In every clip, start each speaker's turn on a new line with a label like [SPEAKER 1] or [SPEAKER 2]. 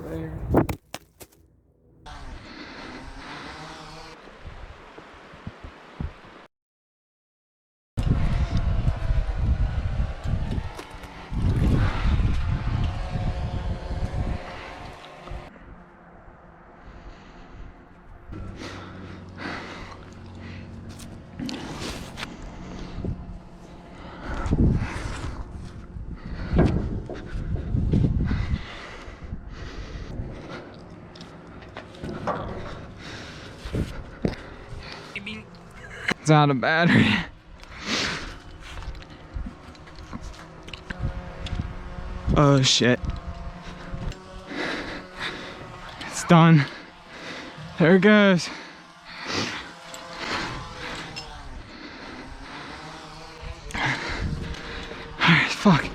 [SPEAKER 1] there. It's out of battery. Oh shit. It's done. There it goes. Alright, fuck.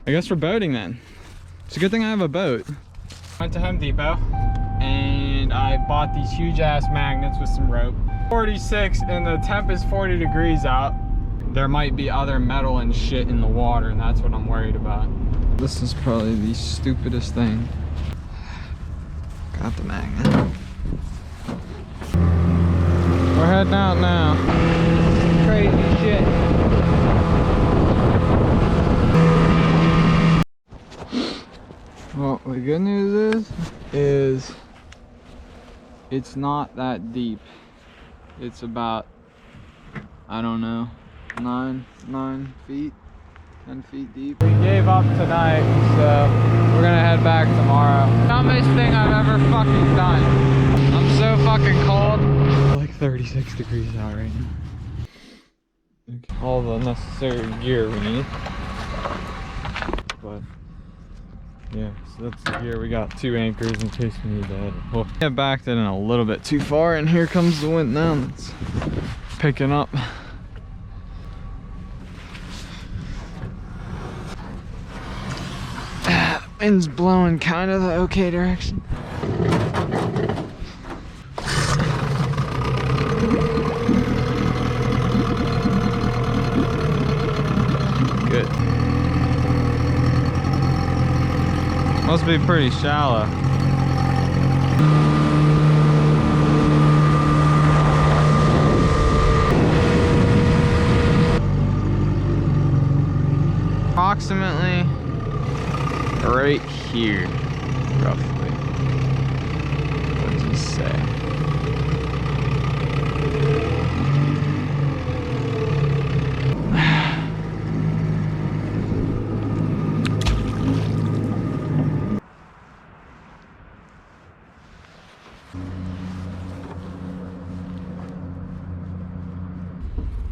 [SPEAKER 1] I guess we're boating then. It's a good thing I have a boat. Went to Home Depot and I bought these huge ass magnets with some rope. 46 and the temp is 40 degrees out. There might be other metal and shit in the water and that's what I'm worried about. This is probably the stupidest thing. Got the magnet. We're heading out now. Crazy shit. Well, the good news is it's not that deep. It's about, I don't know, 9 feet, 10 feet deep. We gave up tonight, so we're gonna head back tomorrow. Dumbest thing I've ever fucking done. I'm so fucking cold. Like 36 degrees out right now. All the necessary gear we need. But yeah, so that's the gear. We got 2 anchors in case we need that. We'll get backed in a little bit too far, and here comes the wind now. It's picking up. Wind's blowing kind of the okay direction. Good. Must be pretty shallow. Approximately right here, roughly. Let's just say.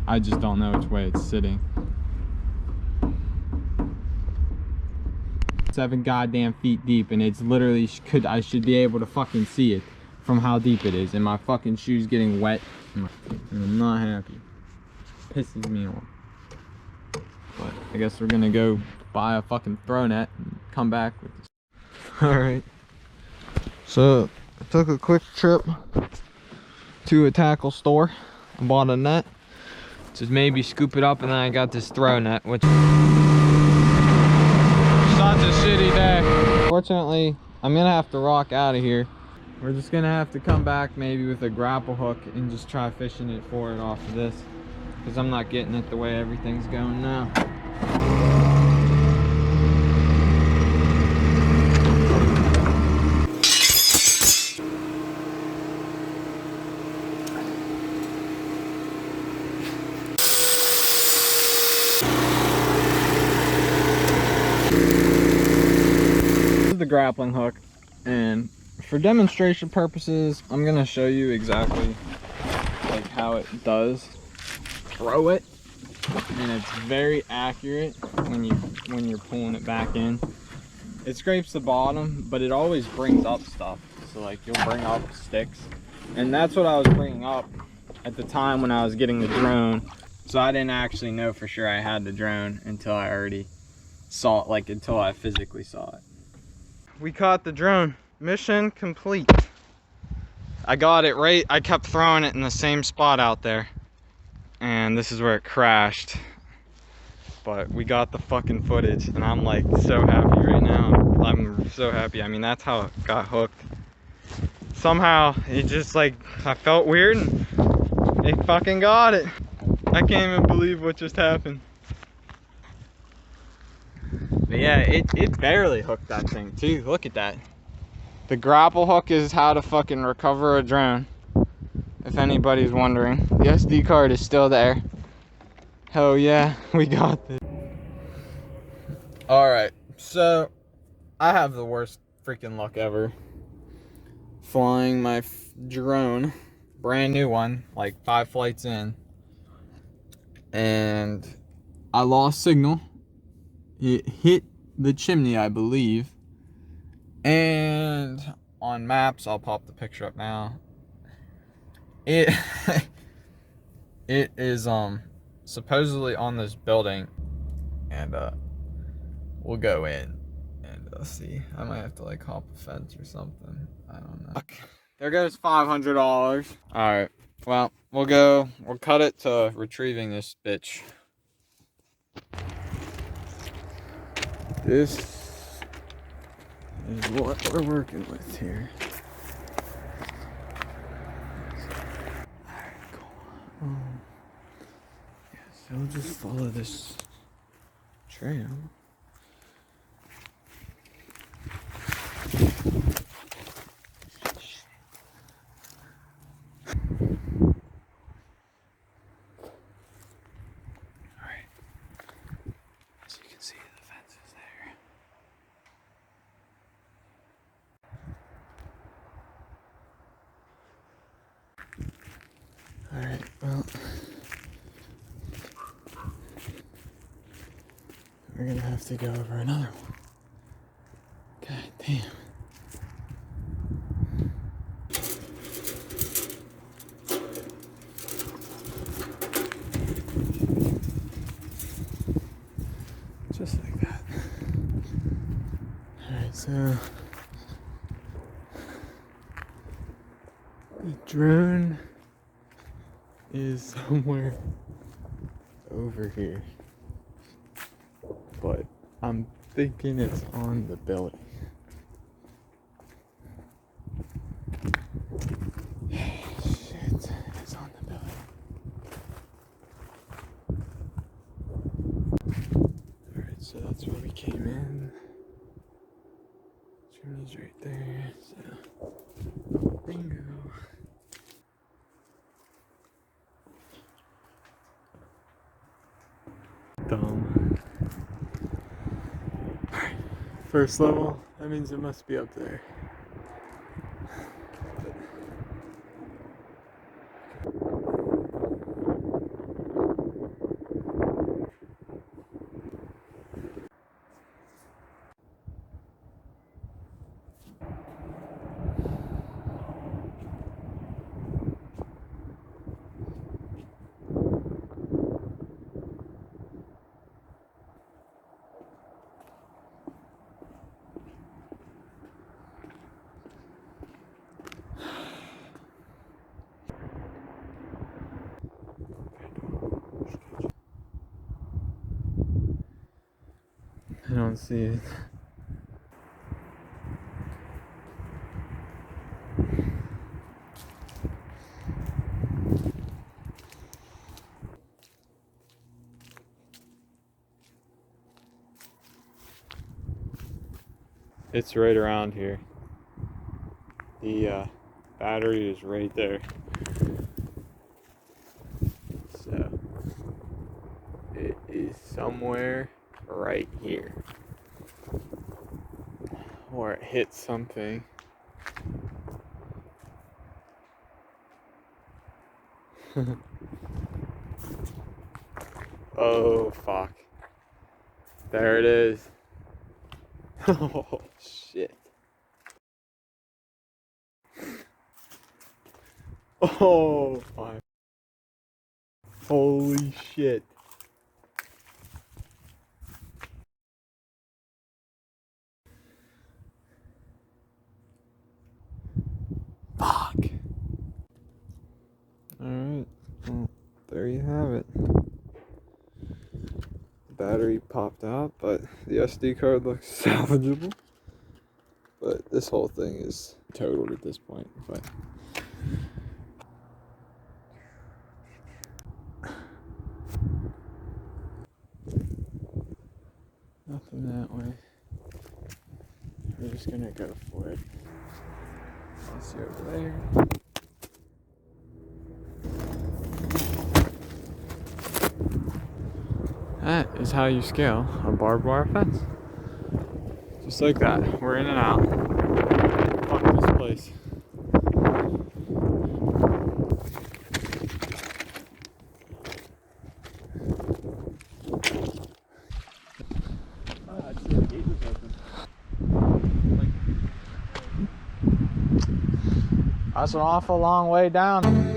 [SPEAKER 1] I just don't know which way it's sitting. 7 goddamn feet deep, and it's literally I should be able to fucking see it from how deep it is, and my fucking shoes getting wet, and I'm not happy. Pisses me off. But I guess we're gonna go buy a fucking throw net and come back with this. All right. So I took a quick trip to a tackle store. I bought a net. Just maybe scoop it up, and then I got this throw net, which such a shitty day. Fortunately, I'm gonna have to rock out of here. We're just gonna have to come back maybe with a grapple hook and just try fishing it for it off of this, because I'm not getting it the way everything's going now. The grappling hook, and for demonstration purposes I'm gonna show you exactly like how it does throw it, and it's very accurate when you're pulling it back in. It scrapes the bottom, but it always brings up stuff, so like you'll bring up sticks, and that's what I was bringing up at the time when I was getting the drone. So I didn't actually know for sure I had the drone until I already saw it, like until I physically saw it. We caught the drone. Mission complete. I got it right. I kept throwing it in the same spot out there. And this is where it crashed. But we got the fucking footage, and I'm like so happy right now. I'm so happy. I mean, that's how it got hooked. Somehow, it just like, I felt weird and it fucking got it. I can't even believe what just happened. But yeah, it barely hooked that thing too. Look at that. The grapple hook is how to fucking recover a drone. If anybody's wondering. The SD card is still there. Hell yeah, we got this. Alright, so I have the worst freaking luck ever. Flying my drone, brand new one, like 5 flights in. And I lost signal. It hit the chimney, I believe. And on maps, I'll pop the picture up now. It it is supposedly on this building, and we'll go in and see. I might have to like hop a fence or something. I don't know. Okay. There goes $500. All right. Well, we'll cut it to retrieving this bitch. This is what we're working with here. Alright, cool. Yeah, so we'll just follow this trail. Alright. So you can see the fences there. Alright, well, we're gonna have to go over another one. God damn. Just like that. Alright, so the drone is somewhere over here, but I'm thinking it's on the building. Shit, it's on the building. Alright, so that's where we came in. Chimney's right there, so bingo. Dumb. First level, that means it must be up there. I don't see it. It's right around here. The battery is right there. So it is somewhere right here. Or it hit something. Oh fuck. There it is. Oh shit. Oh my. Holy shit. Fuck. there you have it. Battery popped out, but the SD card looks salvageable. But this whole thing is totaled at this point. But nothing that way. We're just gonna go for it. Let's see over there. That is how you scale a barbed wire fence. Just like that. We're in and out. Fuck this place. That's an awful long way down.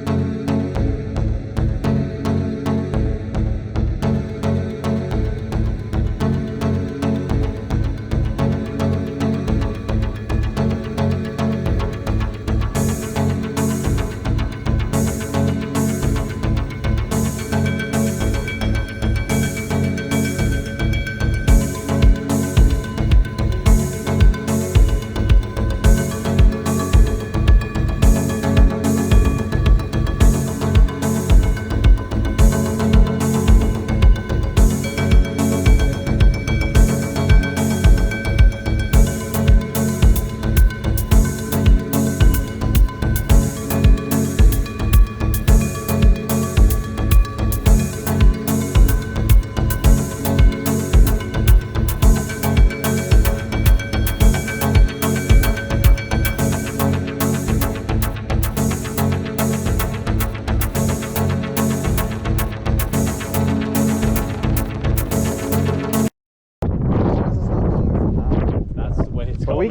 [SPEAKER 1] We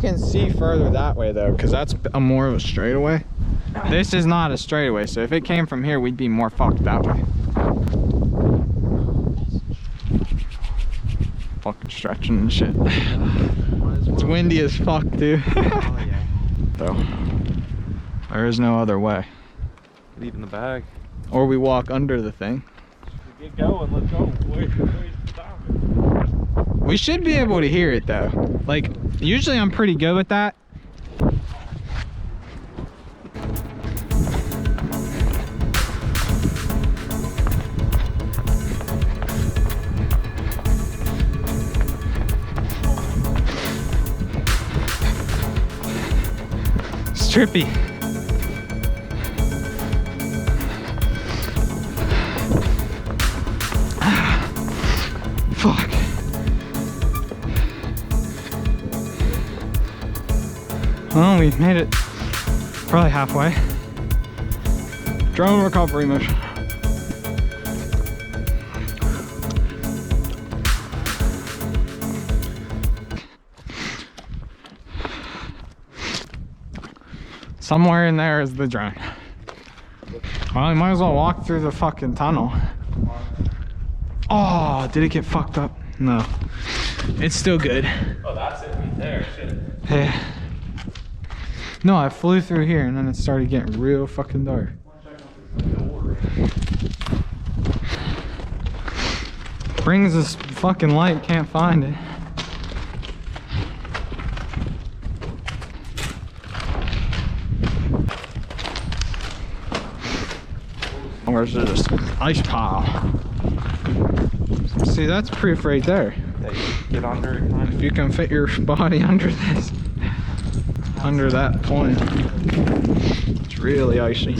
[SPEAKER 1] can see further that way though, because that's a more of a straightaway. This is not a straightaway, so if it came from here, we'd be more fucked that way. Fucking stretching and shit. It's windy as fuck, dude. So there is no other way.
[SPEAKER 2] Leaving the bag.
[SPEAKER 1] Or we walk under the thing.
[SPEAKER 2] Get going, let's go. Where's the time?
[SPEAKER 1] We should be able to hear it though. Like, usually I'm pretty good with that. It's trippy. Fuck. Well, we made it probably halfway. Drone recovery mission. Somewhere in there is the drone. Well, you might as well walk through the fucking tunnel. Oh, did it get fucked up? No. It's still good.
[SPEAKER 2] Oh, that's it right there. Shit.
[SPEAKER 1] Yeah. No, I flew through here and then it started getting real fucking dark. Brings this fucking light, can't find it. Where's this ice pile? See, that's proof right there.
[SPEAKER 2] Yeah, you get under it kind of.
[SPEAKER 1] If you can fit your body under this, under that point, it's really icy.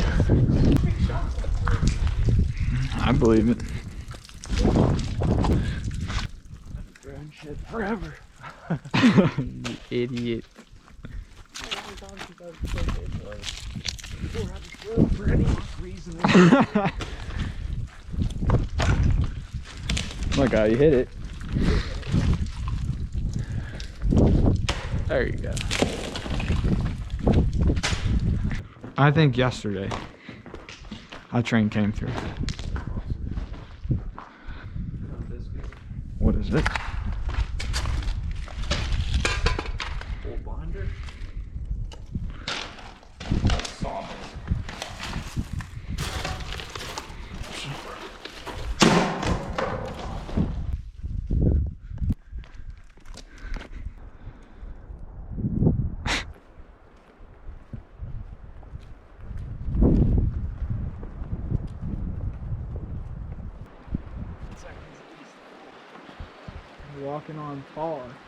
[SPEAKER 1] I believe it.
[SPEAKER 2] Drone shit forever.
[SPEAKER 1] You idiot.
[SPEAKER 2] For any reason.
[SPEAKER 1] Look how you hit it. There you go. I think yesterday a train came through. What is it?
[SPEAKER 2] Full binder.
[SPEAKER 1] Walking on tar.